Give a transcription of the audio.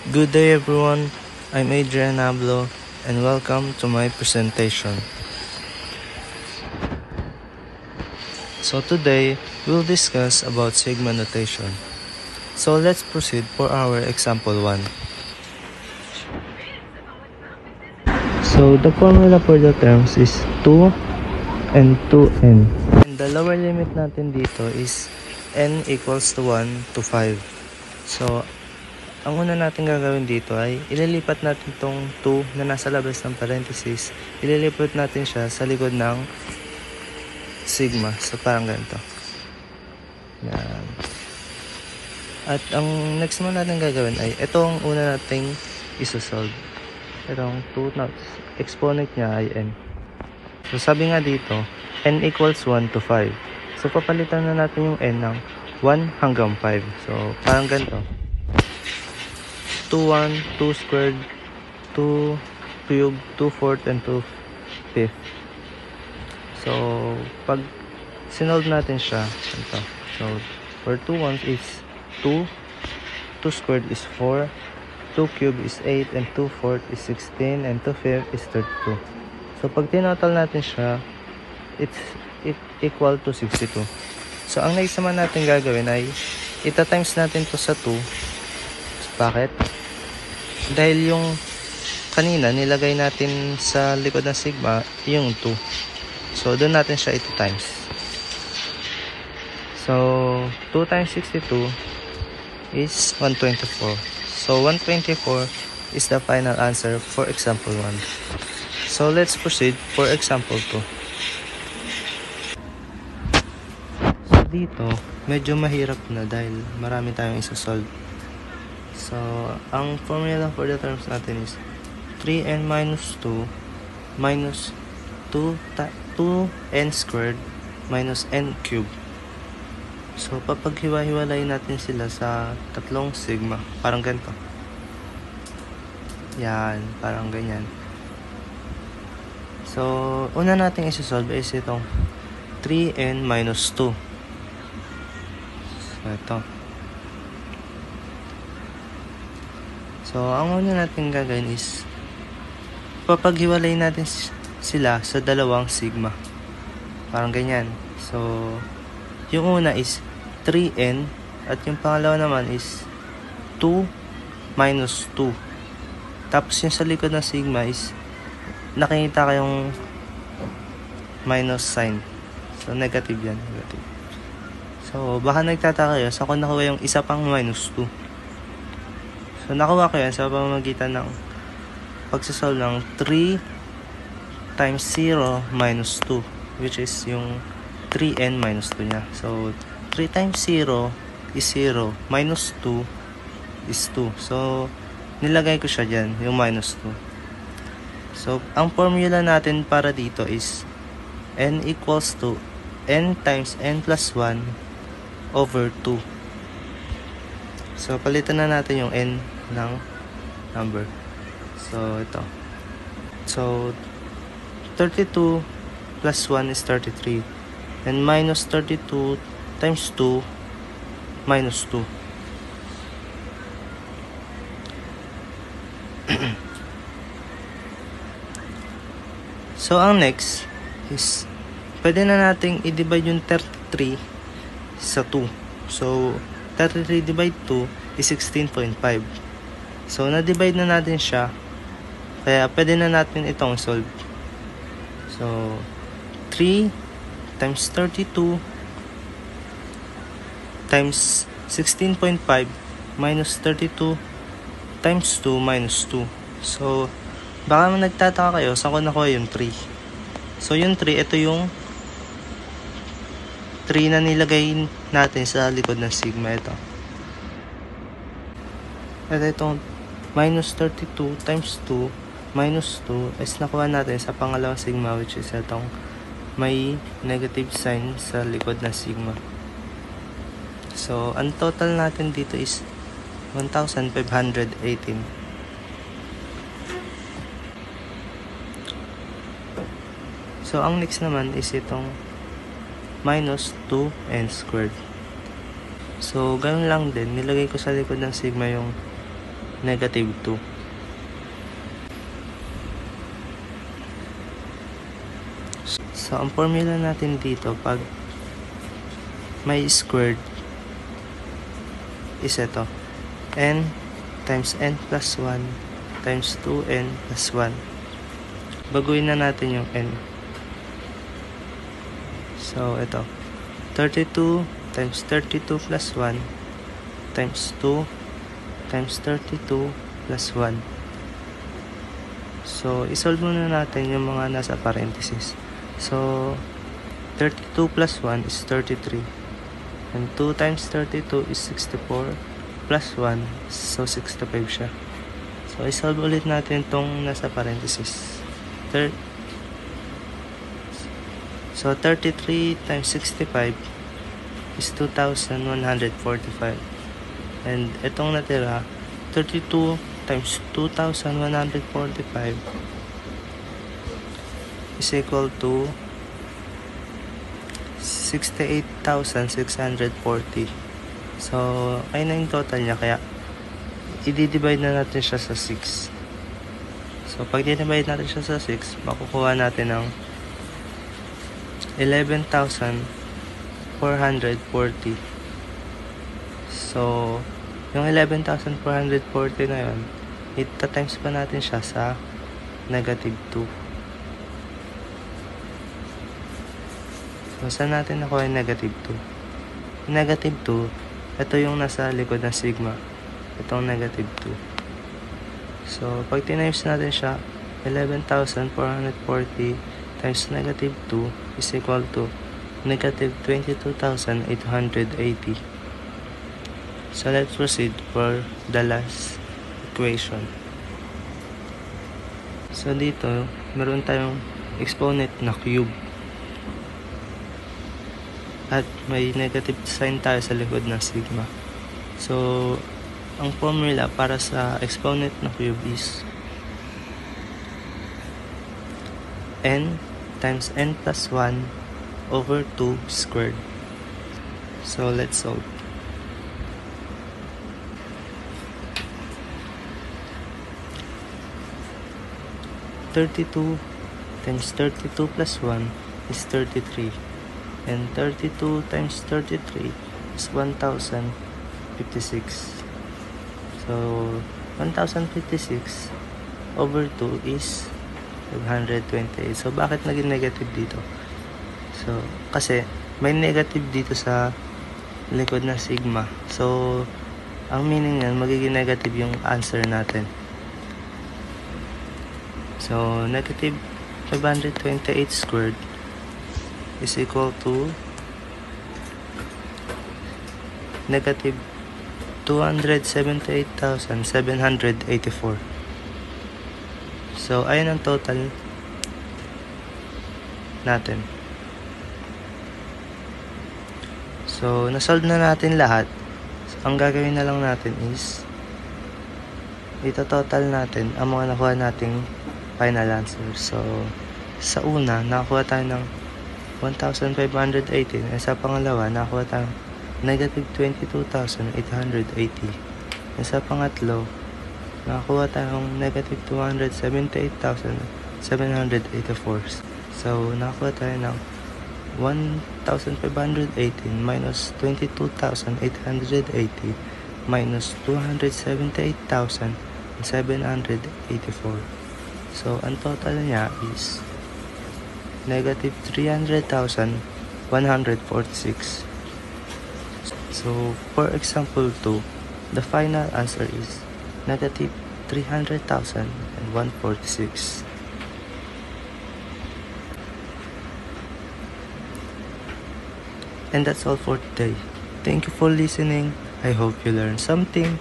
Good day everyone, I'm Adrian Ablo and welcome to my presentation. So today, we'll discuss about sigma notation. So let's proceed for our example 1. So the formula for the terms is 2 and 2n. And the lower limit natin dito is n equals to 1 to 5. So ang una natin gagawin dito ay ililipat natin tong 2 na nasa labas ng parenthesis, ililipat natin siya sa likod ng sigma. So parang ganito. Yan. At ang next naman natin gagawin ay itong una nating isosolve. Itong 2 na exponent niya ay n. So sabi nga dito, n equals 1 to 5. So papalitan na natin yung n ng 1 hanggang 5. So parang ganito. 2, 1, 2 squared, 2 cubed, 2 fourth, and 2 fifth. So, pag sinolve natin siya, ito. So, for 2 ones is 2, 2 squared is 4, 2 cubed is 8, and 2 fourth is 16, and 2 fifth is 32. So, pag tinotal natin siya, it equal to 62. So, ang next naman natin gagawin ay ita-times natin to sa 2. Bakit? Dahil yung kanina nilagay natin sa likod ng sigma yung 2. So doon natin siya ito times. So 2 times 62 is 124. So 124 is the final answer for example 1. So let's proceed for example 2. So dito medyo mahirap na dahil marami tayong isa-solve. So, ang formula for the terms natin is 3n minus 2 minus 2n squared minus n cubed. So, papaghiwa-hiwalayin natin sila sa tatlong sigma. Parang ganito. Yan, parang ganyan. So, una natin isi-solve is itong 3n minus 2. So, ito. So, ang una natin gagawin is papaghiwalay natin sila sa dalawang sigma. Parang ganyan. So, yung una is 3n at yung pangalawa naman is 2 minus 2. Tapos yung sa likod ng sigma is nakikita kayong minus sign. So, negative yan. Negative. So, baka nagtataka kayo, saan ko nakuha yung isa pang minus 2? So, nakuha ko yan sa pamamagitan ng pagsasolve ng 3 times 0 minus 2, which is yung 3n minus 2 niya. So, 3 times 0 is 0, minus 2 is 2. So, nilagay ko siya dyan, yung minus 2. So, ang formula natin para dito is n equals to n times n plus 1 over 2. So, palitan na natin yung n ng number. So, ito. So, 32 plus 1 is 33. And minus 32 times 2 minus 2. So, ang next is pwede na nating i-divide yung 33 sa 2. So, 33 divide 2 is 16.5. So, na-divide na natin siya. Kaya, pwede na natin itong solve. So, 3 times 32 times 16.5 minus 32 times 2 minus 2. So, baka nagtataka kayo, saan ko nakuha yung 3? So, yung 3, ito yung 3 na nilagay natin sa likod ng sigma. Ito. At itong minus 32 times 2 minus 2 is nakuha natin sa pangalawang sigma, which is itong may negative sign sa likod ng sigma. So, ang total natin dito is 1,518. So, ang next naman is itong minus 2n squared. So, ganun lang din. Nilagay ko sa likod ng sigma yung negative 2. So, ang formula natin dito pag may squared is ito. N times n plus 1 times 2n plus 1. Baguhin na natin yung n. So, ito. 32 times 32 plus 1 times 2 times 32 plus 1. So, isolve muna natin yung mga nasa parenthesis. So, 32 plus 1 is 33. And 2 times 32 is 64 plus 1. So, 65 siya. So, isolve ulit natin itong nasa parenthesis. So, 33 times 65 is 2,145. And itong natira, 32 times 2,145 is equal to 68,640. So, ayun na yung total niya. Kaya, i-divide na natin siya sa 6. So, pag i-divide natin siya sa 6, makukuha natin ng 11,440. So, yung 11,440 na yun, ita-times pa natin siya sa negative 2. So, saan natin nakuha yung negative 2? Negative 2, ito yung nasa likod ng sigma. Itong negative 2. So, pag tinimes natin siya, 11,440 times negative 2 is equal to negative 22,880. So, let's proceed for the last equation. So, dito, meron tayong exponent na cube. At may negative sign tayo sa likod ng sigma. So, ang formula para sa exponent na cube is n times n plus 1 over 2 squared. So, let's solve. (32 times 32 plus 1 is 33. And 32 times 33 is 1,056. So, 1,056 over 2 is 528. So, bakit naging negative dito? So, kasi may negative dito sa likod na sigma. So, ang meaning yan, magiging negative yung answer natin. So, negative 528 squared is equal to negative 278,784. So, ayun ang total natin. So, nasolve na natin lahat. So, ang gagawin na lang natin is ito total natin ang mga nakuha nating final answer. So, sa una, nakakuha tayo ng 1,518. And sa pangalawa, nakakuha tayo negative 22,880. And sa pangatlo, nakakuha tayong negative 278,784. So, nakakuha tayo ng 1,518 minus 22,880 minus 278,784. So, ang total niya is negative 300,146. So, for example 2, the final answer is negative 300,146. And that's all for today. Thank you for listening. I hope you learned something.